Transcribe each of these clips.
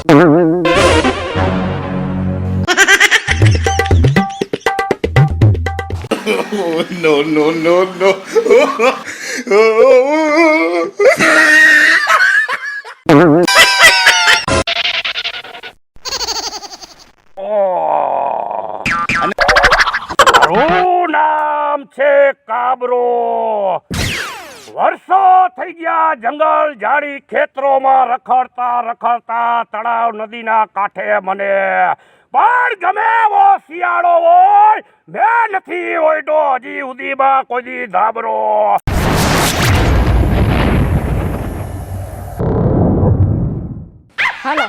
No, no, no, no. મારું નામ છે કાબરો. વર્ષો થઈ ગયા જંગલ ઝાડી ખેતરોમાં રખડતા તળાવ નદીના કાંઠે મને પણ ગમે એવો શિયાળો હોય મેં નથી ઓયડો હજી ઉદીમાં કોઈ ધાબરો. હાલો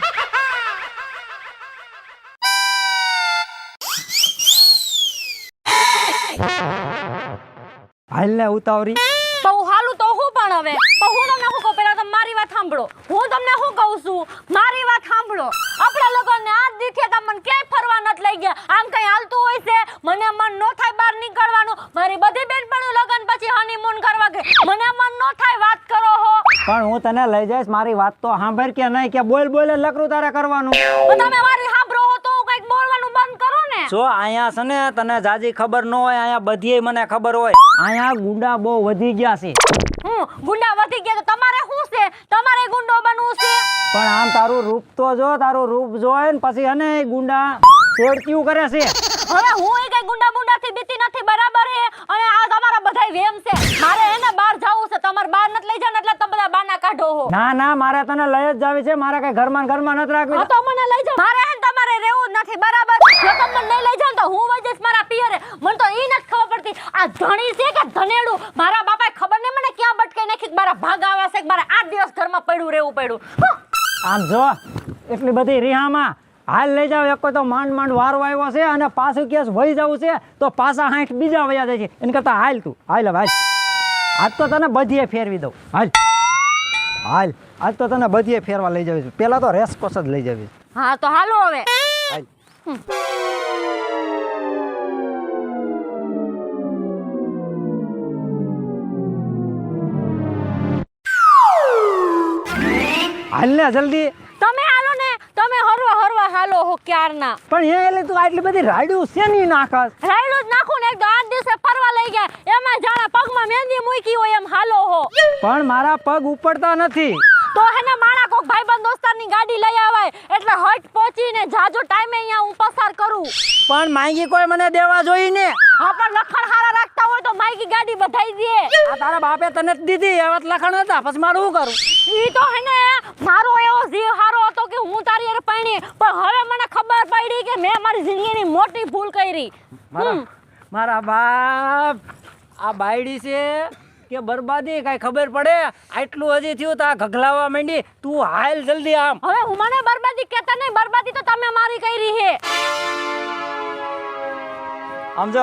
હાલ ને ઉતાવરી તો હું હાલું તો હું પણ હવે તો હું તમને શું કહું, પેલા તમે મારી વાત સાંભળો. હું તમને શું કહું છું, મારી વાત સાંભળો. આપણા લોકોને આજ દીઠે તમને ક્યાંય ફરવા નથી લઈ ગયા. આમ કઈ હાલતું હોય છે? મને મન નો થાય બહાર નીકળવાનું. મારી બધી બેનપણીઓ લગન પછી હનીમૂન કરવા ગઈ. મને મન નો થાય. વાત કરો હો. પણ હું તને લઈ જઈશ. મારી વાત તો સાંભળ કે નહીં કે બોલ બોલે લકરું તારે કરવાનું. તો તમે મારી સાંભળો હો તો હું કઈક બોલવાનું બંધ કરો ને. જો અહીંયા છે ને તને જાજી ખબર ન હોય, અહીંયા બધીય મને ખબર હોય. અહીંયા ગુંડા બહુ વધી ગયા છે. ગુંડા વધી ગયા તો તમારે શું છે? તમારે ગુંડો બનવું છે? પણ આમ તારું રૂપ તો જો, તારું રૂપ જોય ને પછી અને ગુંડા છેડતીયું કરે છે. હવે હું એ કઈ ગુંડા બુંડાથી બીતી નથી, બરાબર હે? અને આ તમારા બધાય વેમ છે. મારે એને બહાર જાવું છે. તમારે બહાર નથી લઈ જાવ એટલે તમે બધા બાના કાઢો હો. ના ના, મારે તને લઈ જ જાવી છે. મારે કઈ ઘરમાં નથી રાખવી. હા તો મને લઈ જાવ. મારે હે ને તમારે રહેવું જ નથી, બરાબર? જો તમે મને નહીં લઈ જાવ તો હું વઈ જઈશ મારા પિયરે. મને તો ઈ નથી ખબર પડતી આ ધણી છે કે ધનેડું. મારા બાપાએ ખબર નહીં મને ક્યાં બટકાઈ નાખી. મારા ભાગ આવ્યા છે કે મારે 8 દિવસ ઘરમાં પડ્યું રહેવું પડ્યું. આમ જો એટલી બધી રિહામાં હાલ લઈ જાવ. એક તો માંડ વારો આવ્યો છે અને પાછું કેસ વહી જવું છે તો પાછા 60 બીજા વયા જાય છે. એને કરતા હાલ તું હાલ હવે હાલ. આજ તો તને બધીએ ફેરવી દઉં. હાલ હાલ, આજ તો તને બધીએ ફેરવા લઈ જાવી છું. પેલા તો રેસકોસ જ લઈ જાવી. હા તો હાલો હવે. હાલ. હાલ ને જલ્દી. તમે હાલો ને. તમે હરવા હાલો હો ક્યારના. પણ એ એટલે તું આટલી બધી રાડ્યું છે ની નાખસ. રાયડું જ નાખું ને. એક તો 8 દિવસે ફરવા લઈ ગયા એમાં જાણે પગમાં મહેંદી મૂકી હોય એમ હાલો હો. પણ મારા પગ ઉપડતા નથી. તો હેને માણા કોક ભાઈબંધ દોસ્તારની ગાડી લઈ આવાય એટલે હટ પહોંચીને જાજો ટાઈમે અહીંયા હું પસાર કરું. પણ માંગી કોઈ મને દેવા જોઈ ને. હા પણ લખણ હારા રાખતા હોય તો માઈકી ગાડી બધાઈ દે. આ તારા બાપે તને જ દીધી. એવા લખણ હતા પછી મારું શું કરું? ઈ તો હેને મારો એવો જીવ હારો હતો કે હું તારી હારે પૈણી. પણ હવે મને ખબર પડી કે મેં મારી જિંદગીની મોટી ભૂલ કરી. મારા બાપ આ બાયડી છે કે બરબાદી કઈ ખબર પડે? આટલું હજી થયું તો આ ઘગલાવા માંડી. તું હાલ જલ્દી આમ. હવે હું મને બરબાદી કહેતા નહીં. બરબાદી તો તમે મારી કરી હે. આમ જો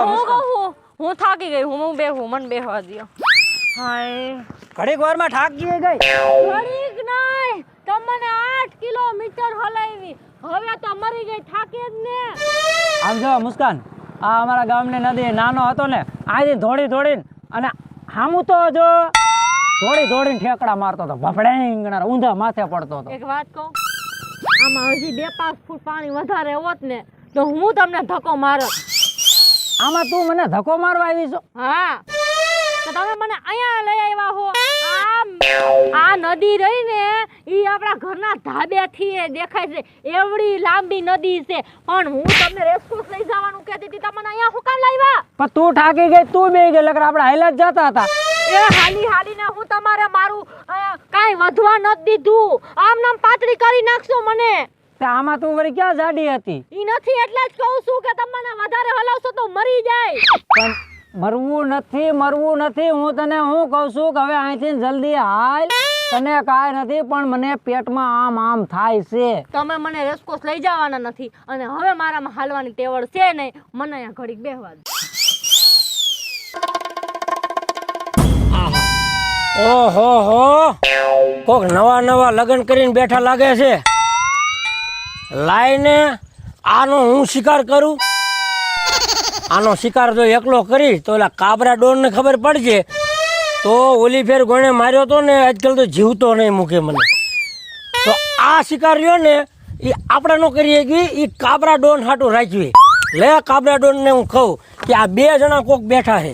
હું થાકી ગઈ. હું બેહું. મન બેહવા દ્યો. હાય ઘડીક વારમાં થાકી ગઈ. ઘડીક નહીં. તમને 8 કિલોમીટર હલાવી. હવે તો મરી ગઈ. થાકે જ ને. આમ જો મુસ્કાન, આ અમારા ગામની નદી નાનો હતો ને, આજે દોડીને અને હામું તો જો દોડીને ઠેકડા મારતો હતો. ભફડેંગણા ઊંધા માથે પડતો હતો. એક વાત કહું, આમાં હજી 2-5 ફૂટ પાણી વધારે હોત ને તો હું તમને ધક્કો મારત. આમાં તું મને ધક્કો મારવા આવી છો? હા તો તમે મને અહીંયા લઈ આવ્યા હો. આ નદી રહી ને ઈ આપણા ઘરના ધાબેથી દેખાય છે. એવડી લાંબી નદી છે. પણ હું તમને રેસકોર્સ લઈ જવાનું કહેતી હતી. તમને અહીંયા હું કામ લાવ્યા? પણ તું થાકી ગઈ, તું બેહી ગઈ. લગર આપણે હાઈલા જ જતા હતા. એ હાલીને હું તમારે મારું કાંઈ વધવા નથી દીધું. આમ નામ પાતળી કરી નાખશો મને. આમાં તું વળી ક્યાં જાડી હતી? ઈ નથી એટલે જ કહું છું કે તમને વધારે હલાવશો તો મરી જાય. પણ મરવું નથી. હું તને હું કહું છું કે હવે અહીંથી જલ્દી હાલ. તને કાંઈ નથી પણ મને પેટમાં આમ થાય છે. તમે મને રેસકોર્સ લઈ જવાના નથી અને હવે મારામાં હાલવાની ટેવડ છે નહીં. મને અહીંયા ઘડીક બેહવા દે. ઓહો, કોક નવા લગ્ન કરીને બેઠા લાગે છે. લાઈને આનો હું શિકાર કરું. આનો શિકાર જો એકલો કરી તો ઓલા કાબરા ડોર ને ખબર પડશે તો ઓલી ફેર ગોણે માર્યો તો ને આજકાલ તો જીવતો નહીં મૂકે મને. તો આ શિકાર રહ્યો ને એ આપણે નો કરીએ કે એ કાબરા ડોન હાટું રાખવી. લે કાબરા ડોન ને હું કહું કે આ 2 જણા કોક બેઠા છે.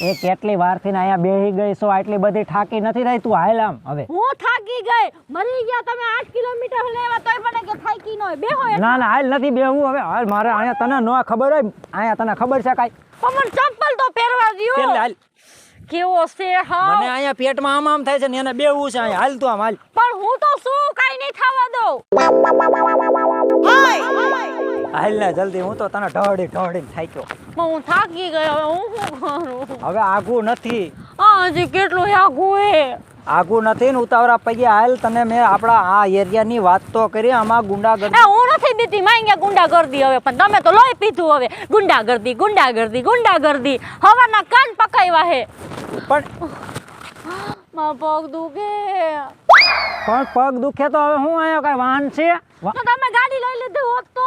એ કેટલી વારથી ને અહીંયા બેહી ગઈ છો, આટલી બધી થાકી નથી રહી તું? હાલ આમ હવે. હું થાકી ગઈ, મરી ગયા તમે 8 કિલોમીટર લેવા તોય મને કે થાકી ન હોય બેહો. ના ના હાલ નથી બેહવું હવે. હાલ મારે અહીંયા તને ન ખબર હોય, અહીંયા તને ખબર છે કાંઈ? પણ ચંપલ તો પહેરવા દ્યો. એટલે હાલ. કેવો છે હા. મને અહીંયા પેટમાં આમ આમ થાય છે ને એને બેહવું છે અહીંયા. હાલ તું આમ હાલ. પણ હું તો શું કાઈ નહીં થવા દઉં. હાલ ને જલ્દી, હું તો તને ઢળી થાક્યો. પણ હું થાકી ગઈ, હવે હું શું કરું? હવે આઘું નથી, હજી કેટલું આઘું હે. આઘું નથી ને ઉતાવળા પગે હાલ. તને મેં આપણા આ એરિયાની વાત તો કરી, આમાં ગુંડાગર્દી. હું નથી બીતી માંગ્યા ગુંડાગર્દી હવે, પણ તમે તો લોહી પીધું હવે. ગુંડાગર્દી હવાના કાન પકાવ્યા હે. પણ મારો પગ દુખે. પગ દુખે તો હવે હું અહીંયા કાંઈ વાહન છે? તો તમે ગાડી લઈ લીધી હોત તો.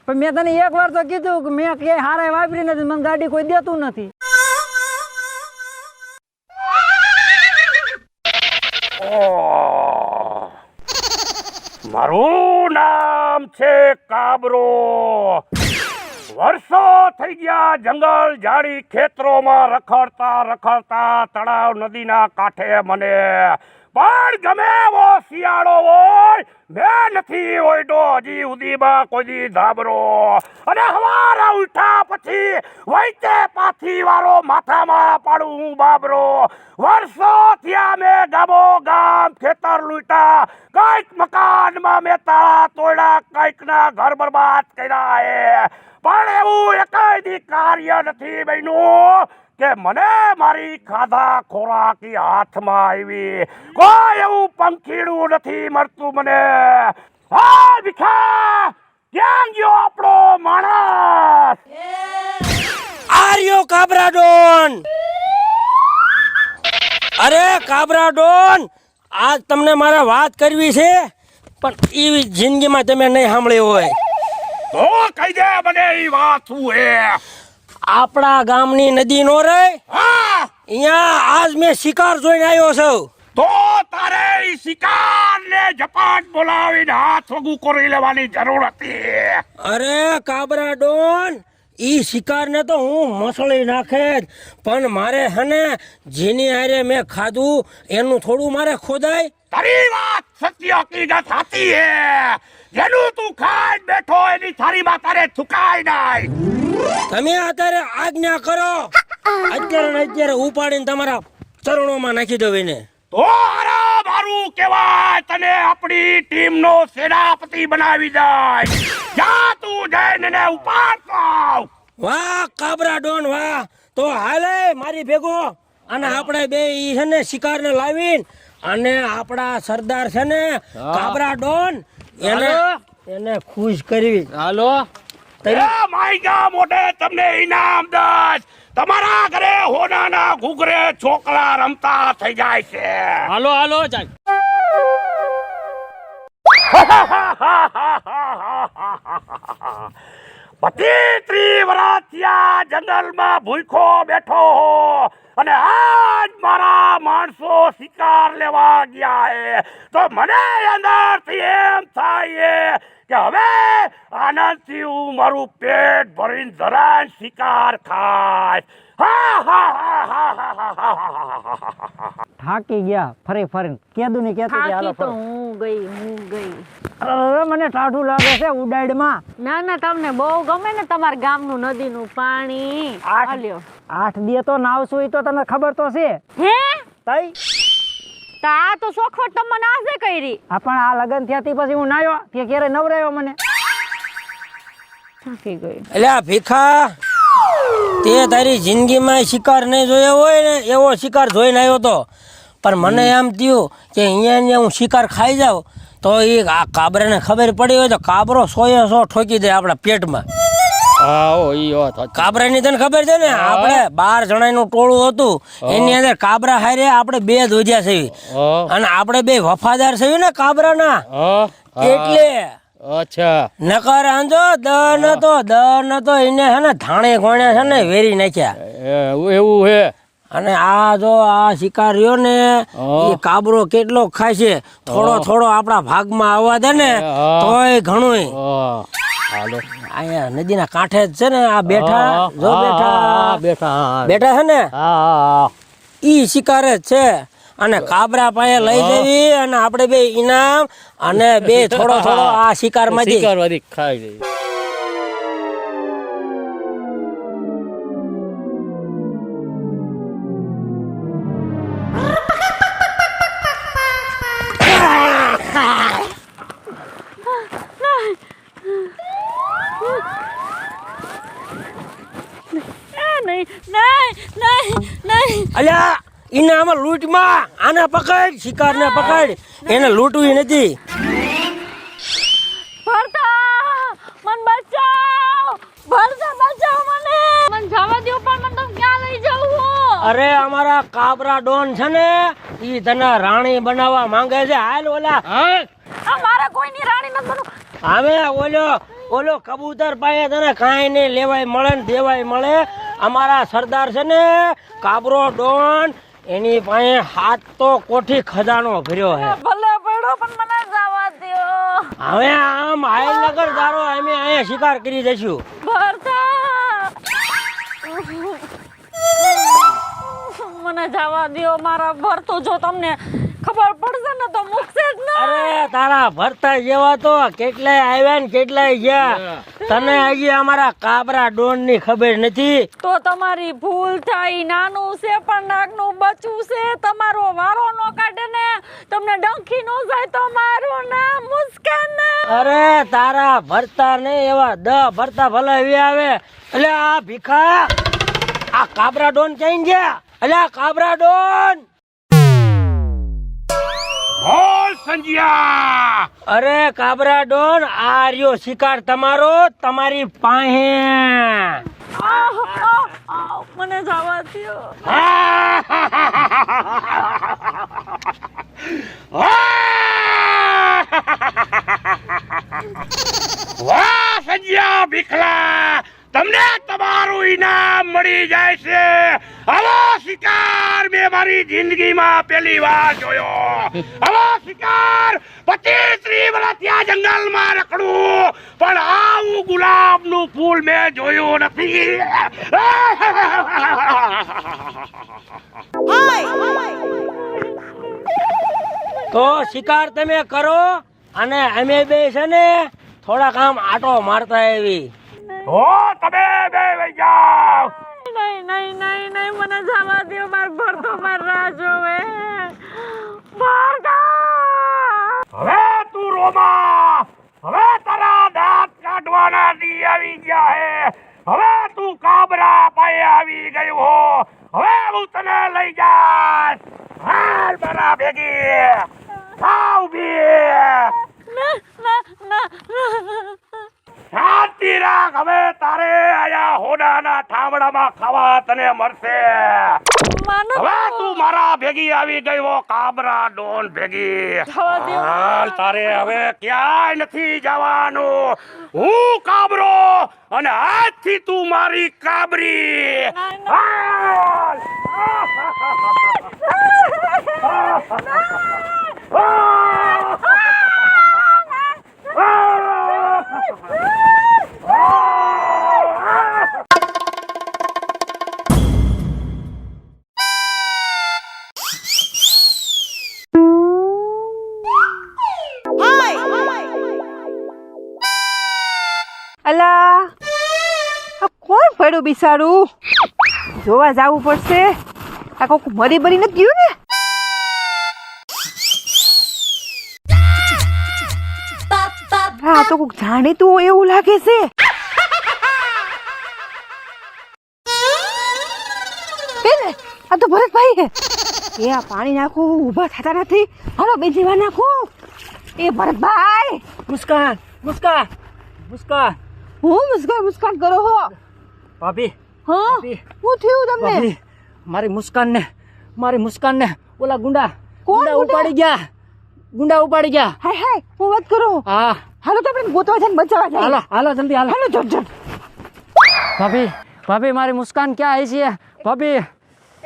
પણ મેં તને એક વાર તો કીધું કે મેં ક્યાંય હારે વાપરી નથી, મને ગાડી કોઈ દેતું નથી. મારું નામ છે કાબરો. વર્ષો થઈ ગયા જંગલ ઝાડી ખેતરોમાં રખડતા તળાવ નદીના કાંઠે મને. પણ ગમે એવો શિયાળો હોય, મેં નથી ઓયડો હજી સુધીમાં કોઈ દી ધાબરો. અને હવારા ઉઠ્યા પછી વૈતે પાથી વાળો માથામાં પાડું હું બાબરો. વર્ષો થયા મેં ગામ ખેતર લૂંટા, કઈક મકાનમાં મેં તાળા તોડ્યા, કઈકના ઘર બરબાદ કર્યા હે. પણ એવું એકેય દી કાર્ય નથી બન્યું કે મને મારી ખાધા ખોરાકી હાથમાં આવી. કોઈ એવું પંખીડું નથી મળતું મને. હા ભીખા, ક્યાં ગયો આપણો માણસ? આર્યો કાબરા ડોન. અરે કાબરા ડોન, આજ તમને મારે વાત કરવી છે, પણ એવી જિંદગીમાં તમે નહીં સાંભળી હોય તો કહી દે મને એ વાત શું હે? આપણા ગામની નદી નો રે, હા, અહીંયા આજ મેં શિકાર જોઈને આવ્યો છું. તો તારે ઈ શિકારને ઝપાટ બોલાવીને હાથ વગું કરી લેવાની જરૂર હતી. અરે કાબરા ડોન, ઈ શિકારને તો હું મસળી નાખે જ, પણ મારે હને જેની હારે મેં ખાધું એનું થોડું મારે ખોદાય. તારી વાત સત્ય હકીકત સાચી હે. જેનું તું ખાઈ બેઠો એની થાળીમાં તારે થુકાય નહીં. તમે અત્યારે આજ્ઞા કરો, અત્યારે ઉપાડીને તમારા ચરણોમાં નાખી દો એને. તો હારા મારું કહેવાય, તને આપણી ટીમનો સેનાપતિ બનાવી જાય. જા તું જઈને એને ઉપાડતો આવ. વાહ કાબરા ડોન વાહ. તો હાલે મારી ભેગો, અને આપણે બે ઈ છે ને શિકારને લાવીને અને આપણા સરદાર છે ને કાબરા ડોન એને ખુશ કરવી. હાલો એ માયગા મોઢે તમને ઇનામ દસ. તમારા ઘરે હોનાના ઘૂઘરે છોકરા રમતા થઈ જાય છે. હાલો હાલો ચાલ. પચીસ 30 વર્ષ થયા જંગલમાં ભૂખો બેઠો હો, અને આજ મારા માણસો શિકાર લેવા ગયા હે. તો મને અંદરથી એમ થાય કે હવે આનંદથી હું મારું પેટ ભરીને જરા શિકાર ખાય. થાકી ગયા ફરી ફરીને. કેદું ને કેતું કે હાલો થાકી તો ફરો. હું ગઈ. અરે મને ટાઢું લાગે છે ઉડાડમાં. ના ના, તમને બહુ ગમે ને તમારા ગામનું નદીનું પાણી. હાલ્યો. 8 દી તો નાવશું, ઈ તો તને ખબર તો છે. હે તઈ તા તો સોખવટ તમને આજે કરી. આ પણ આ લગન થયાથી પછી હું નાયો તે ક્યારે નવરાયો મને. થાકી ગઈ. એટલે આ ભીખા, તે તારી જિંદગીમાં શિકાર નહીં જોયો હોય ને એવો શિકાર જોઈને આવ્યો તો. પણ મને એમ થયું કે અહીંયા હું શિકાર ખાઈ જાઉં તો એ આ કાબરાને ખબર પડી હોય તો કાબરો 100 ઠોકી દે આપણા પેટમાં. હા ઓ ઈ વાત સાચી. કાબરાની તને ખબર છે ને, આપણે 12 જણાનું ટોળું હતું, એની અંદર કાબરા હારે આપણે 2 ધોજ્યા છે, અને આપણે 2 વફાદાર છે ને કાબરાના, એટલે અચ્છા. નકર આંજો દ નતો એને છે ને ધાણે ગોણે છે ને વેરી નાખ્યા. એવું હે. અને આ જો આ શિકાર રહ્યો ને એ કાબરો કેટલો ખાય છે થોડો થોડો આપણા ભાગમાં આવવા દે ને તોય ઘણું હાલો અહીંયા નદીના કાંઠે જ છે ને આ બેઠા જો બેઠા બેઠા છે ને હા ઈ શિકાર જ છે અને કાબરા પાસે લઈ જવી અને આપણે બે ઇનામ અને બે થોડો થોડો આ શિકારમાં જઈ શિકાર વધી ખાઈ જઈ નહીં નહીં નહીં નહીં અલ્યા ઇનામ લૂંટમાં આને પકડ શિકારને પકડ એને લૂંટવી નથી ભરતા મન બચાવ ભરતા બચાવ મને જવા દો પણ મને તમે ક્યાં લઈ જાવ અરે અમારા કાબરા ડોન છે ને ઈ તને રાણી બનાવવા માંગે છે હાલ ઓલા આ મારા કોઈની રાણી નથી બનવું હવે ઓલો કબૂતર પાસે તને કાંઈ નહીં લેવાય મળે ને દેવાય મળે અમારા સરદાર છે ને કાબરો ડોન એની પાસે હાથ તો કોઠી ખજાનો ભર્યો છે ભલે પડો પણ મને જવા દો હવે આમ હાઈનગર દારો અમે અહીંયા શિકાર કરી જઈશું ભરતા મને જવા દો મારા ભરતો જો તમને ખબર પડશે ને તો મૂકશે જ ને અરે તારા ભરતા જેવા તો કેટલાય આવ્યા ને કેટલાય ગયા તને હજી અમારા કાબરા ડોન ની ખબર નથી તો તમારી ભૂલ થાય નાનું છે પણ નાકનું બચ્ચું છે તમારો વારો નો કાઢે ને તમને ડંખી નો જાય તો મારું નામ મુસ્કાન અરે તારા ભરતા ને એવા 10 ભરતા ભલે એવી આવે એટલે આ ભીખા આ કાબરા ડોન ક્યાં ગયા એટલે કાબરા ડોન બોલ સંજ્યા અરે કાબરા ડોન આ રહ્યો શિકાર તમારો તમારી પાસે મને જવા દો વાહ સંજ્યા ભીખલા તમને તમારું ઇનામ મળી જાય છે આવો શિકાર મેં મારી જિંદગીમાં પહેલી વાર જોયો આવો શિકાર 25-30 વર્ષ ત્યાં જંગલમાં રખડું પણ આવું ગુલાબનું ફૂલ મેં જોયું નથી તો શિકાર તમે કરો અને અમે બે છે ને થોડા કામ આટો મારતા આવી તો તમે બે વઈ જાઓ નહીં નહીં નહીં નહીં મને જવા દો માર ભરતો માર રાહ જોવે ભરતા હવે તું રોમા હવે તારા દાંત કાઢવાના દી આવી ગયા હે હવે તું કાબરા પાસે આવી ગયો હો હવે હું તને લઈ જાઈશ હાલ મારા ભેગી થાવ બી ના ના ના શાંતિ રાખ હવે તારે આયા હોડાના ઠામડામાં ખાવા તને મળશે માનો હવે તું મારા ભેગી આવી ગયો કાબરા ડોન ભેગી થવા દો. હાલ તારે હવે ક્યાંય નથી જવાનું હું કાબરો અને આજથી તું મારી કાબરી હાલ! અલા આ કોણ પડ્યું બિસારું જોવા જવું પડશે આ કોક મરી બરી નથી ગયું ને હા તો કોક જાણીતું હોય એવું લાગે છે એને આ તો ભરતભાઈ હે એ આ પાણી નાખું ઊભા થતા નથી હાલો બીજી વાર નાખું એ ભરતભાઈ મુસ્કાન મુસ્કાન મુસ્કાન હું મુસ્કાન કરો હો ભાભી હા ભાભી. શું થયું તમને ભાભી મારી મુસ્કાનને ઓલા ગુંડા કોણ ગુંડા ગુંડા? ગુંડા ઉપાડી ગયા હાય હાય હું વાત કરું હા હાલો તો આપણે ગોતવા જઈને બચાવવા જાય હાલો જલ્દી હાલો હાલો જટ ભાભી મારી મુસ્કાન ક્યાં આવી છે ભાભી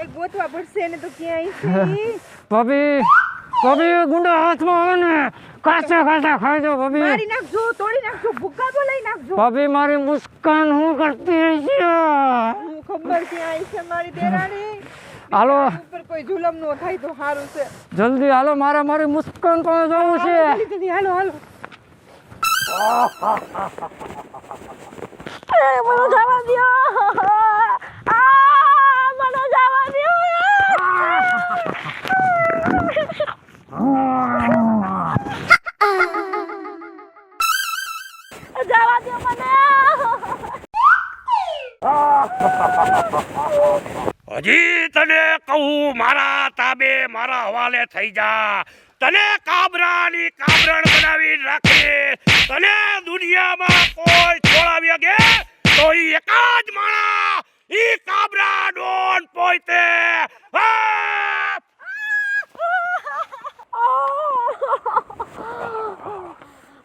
એક ગોતવા પડશે ને તો ક્યાંય ભાભી ગુંડા હાથમાં આવે ને કાચા ખાઈ જાઓ ભાભી. મારી નાખજો, તોડી નાખજો, ભૂક્કા બોલાઈ નાખજો. ભાભી મારી મુસ્કાન હું કરતી છે. હું ખબર ક્યાં છે મારી દેરાણી. હાલો ઉપર કોઈ જુલમ નો થાય તો સારું છે. જલ્દી હાલો, મારી મુસ્કાન તો જવું છે. જલ્દી હાલો હાલો. મને જવા દ્યો. મને જવા દ્યો. જવા દ્યો મને. હજી તને કહું, મારા તાબે મારા હવાલે થઈ જા. તને કાબરાની કાબરણ બનાવી રાખી. તને દુનિયામાં કોઈ છોડાવી શકે તો ઈ એક જ માણા, ઈ કાબરા ડોન પોતે.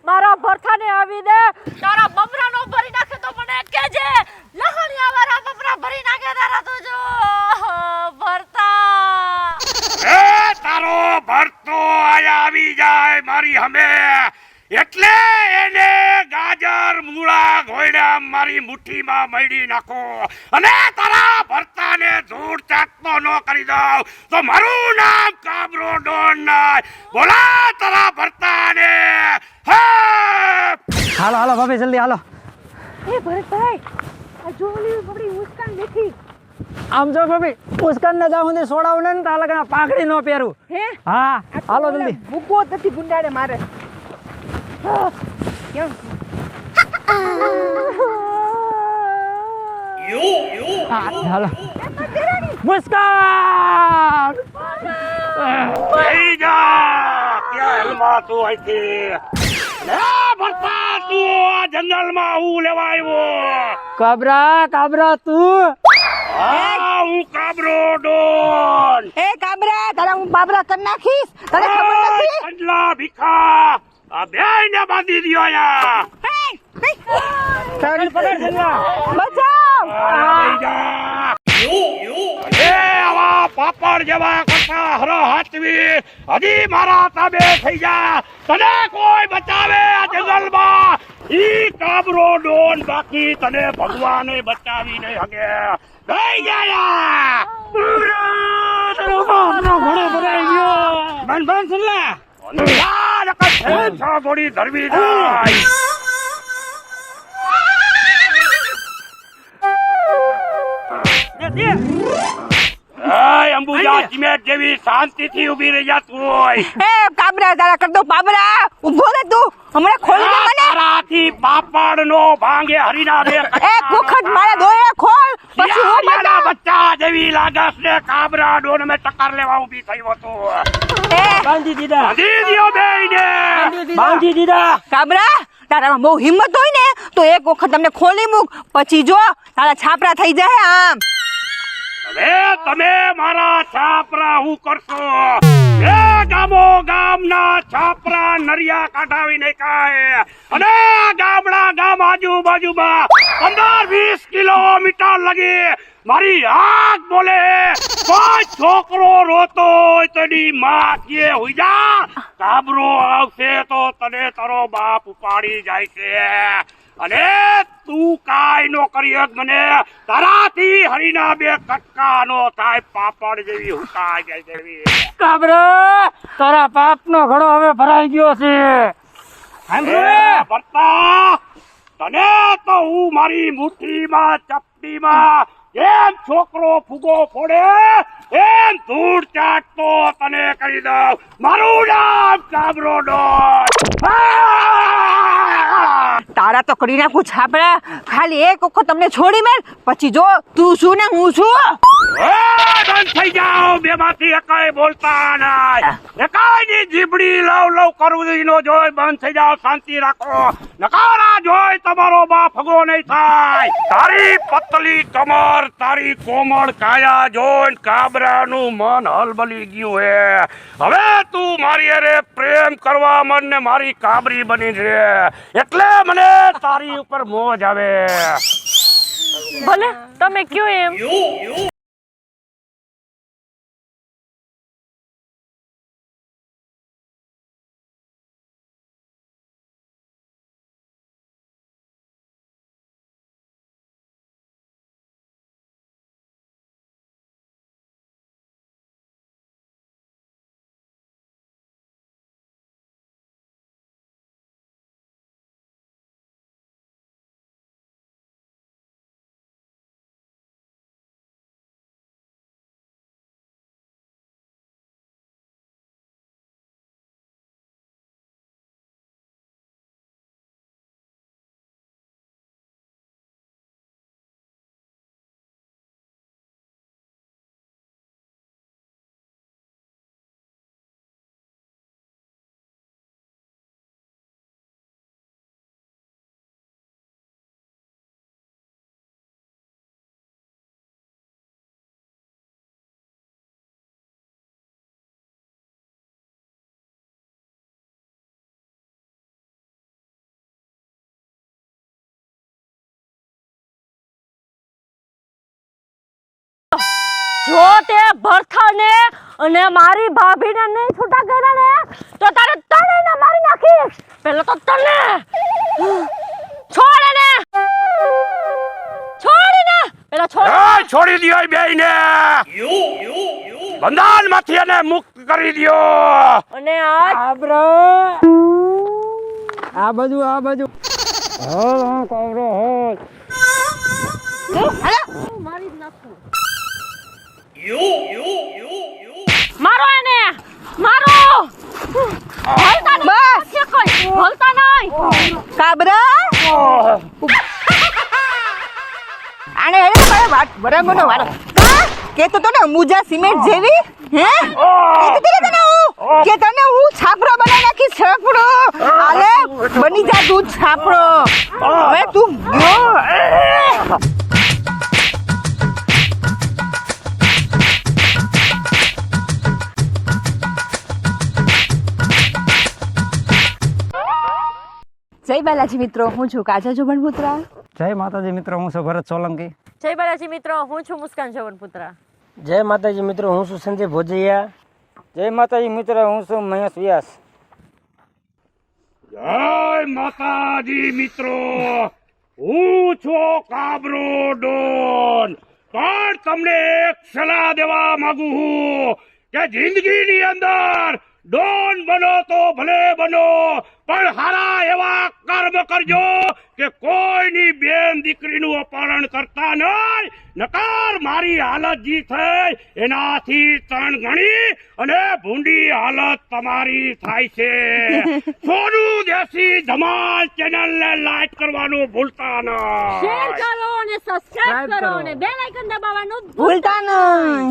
મારા ભરથાને આવી દે. તારા બબરાનો ભરી નાખે તો મને કહેજે. લહણિયા વાળા બબરા ભરી નાખે તારા તો જો ભરતા. એ તારો ભરતો આયા આવી જાય મારી હમે, એટલે એને ગાજર મૂળા ઘોયડા મારી મુઠ્ઠીમાં મળી નાખો અને તારા ભરતાને ધૂળ ચાટતો ન કરી દઉં તો મારું નામ કાબરો ડોન નહીં. બોલા તારા ભરતાને. હાલો ભાભી જલ્દી હાલો. એ ભરતભાઈ, આ જો ઓલી આપણી મુસ્કાન બેઠી. આમ જો ભાભી, મુસ્કાન ને જાવ સુધી સોડાવું ને તાર લગન પાઘડી નો પહેરું. હે હા હાલો જલ્દી. ભૂકો નથી ગુંડાડે મારે. કેમ હાલો મુસ્કાન. જઈ જા. ક્યાં હેલમાં તું અહીંથી? લે ભરતા, તું આ જંગલમાં હું લેવા આવ્યો? કાબરા તું. હા, હું કાબરો ડોન. એ કાબરા, તારા હું બાબરા કરી નાખીશ. તને ખબર નથી? કંડલા ભીખા, આ બેયને બાંધી દ્યો અહીંયા. બચાવ. જઈ જા. એ આવા પાપડ જેવા કરતા હરો હાથવી હજી મારા તાબે થઈ જા. તને કોઈ બચાવે આ જંગલમાં ઈ કાબરો ડોન, બાકી તને ભગવાને બચાવી નહીં શકે. જઈ ગયા. થોડી ધરવી જાય. અંબુજા ચિમેટ જેવી શાંતિથી ઊભી રહી જા તું હોય. એ કાબરા, તારા કર દો બાબરા. ઊભો રે તું. હમણાં ખોલી દે મને. તારાથી પાપડ નો ભાંગે હરીના બે. એ કુખત મારા દોયે ખોલ. પછી હું બિયાના બતાવ. બચ્ચા જેવી લાગસ ને કાબરા ડોન મેં ટક્કર લેવા ઊભી થયો હતો. એ બાંધી દીધા. બાંધી દ્યો બેયને. બાંધી દીધા. કાબરા, તારામાં બહુ હિંમત હોય ને તો એક વખત તમને ખોલી મૂક, પછી જો તારા છાપરા થઈ જાય આમ. હવે તમે મારા છાપરા હું કરશો? એ ગામો ગામના છાપરા નરિયા કાઢાવી નાખાય અને ગામડા ગામ આજુબાજુમાં 15-20 કિલોમીટર લગી મારી આંખ બોલે. કોઈ છોકરો રોતો હોય તો એની માં કે હુઈ જા, કાબરો આવશે તો તને તારો બાપ ઉપાડી જાય છે. અને તું કાઈ નો કરી હક મને. તારાથી હરીના બે કટકા નો થાય, પાપડ જેવી હુકાઈ જાય જેવી. કાબરા, તારા પાપનો ઘડો હવે ભરાઈ ગયો છે. ભરતા, તને તો હું મારી મુઠ્ઠીમાં ચપટીમાં જેમ છોકરો ફૂગો ફોડે એમ ધૂળ ચાટતો તને કરી દઉં. મારું નામ કાબરો ડોન. તારા તો કરી નાખું છાપરા. ખાલી એક વખત તમને છોડી મેલ, પછી જો તું શું ને હું છું. બંધ થઈ જાઓ. બે માંથી એકાય બોલતા નહીં. એકાયની જીભડી લવ કરવું નો જોઈ. બંધ થઈ જાઓ, શાંતિ રાખો. નકારા જોઈ તમારો બાપ ભગો નહીં થાય. તારી પતલી કમર, તારી કોમળ કાયા જોઈને કાબરાનું મન હલબલી ગયું હે. હવે તું મારી અરે પ્રેમ કરવા મન ને મારી કાબરી બની છે, એટલે મને તારી ઉપર મોજ આવે. ભલે તમે કયો એમ. જો તે ભરથાને અને મારી ભાભીને નહીં છૂટા કર્યા ને તો તારે તને મારી નાખીશ. પહેલા તો તને છોડ ને પેલા છોડ. એ છોડી દ્યો બેયને. બંધાનમાંથી એને મુક્ત કરી દ્યો. અને આ આબરો આ બાજુ હોલ કોબરો હોલ મારી જ નાખું. મારો એને મારો. હલતા નહીં. હલતા નહીં. કાબરા આને હેડે મારે વાત બરાબરનો વારો કેતો તો ને મુજા સિમેન્ટ જેવી હે કીધું તું ને તને હું કે તને હું છાપરો બનાવી નાખી છાપરો આલે બની જા તું છાપરો હવે તું ગયો. જય બાલાજી મિત્રો, હું છું કાજા જોબનપુત્રા. જય માતાજી મિત્રો, હું છું ભરત સોલંકી. જય બાલાજી મિત્રો, હું છું મુસ્કાન જવનપુત્રા. જય માતાજી મિત્રો, હું છું સંજય ભોજૈયા. જય માતાજી મિત્રો, હું છું મહેશ વ્યાસ. જય માતાજી મિત્રો, હું છું કાબરો ડોન. પણ તમને એક સલાહ દેવા માંગુ છું કે જિંદગીની અંદર ડોન બનો તો ભલે બનો, પણ હારા એવા કર્મ કરજો કે કોઈની બેન દીકરીનું અપહરણ કરતા નહીં. નકાર મારી હાલત જી થઈ એનાથી 3 ગણી અને ભૂંડી હાલત તમારી થાય છે. સોનું દેશી ધમાલ ચેનલને લાઈક કરવાનું ભૂલતા શેર નહીં. કરો અને સબસ્ક્રાઇબ કરો અને બેલ આઇકન દબાવવાનું ભૂલતા નહીં.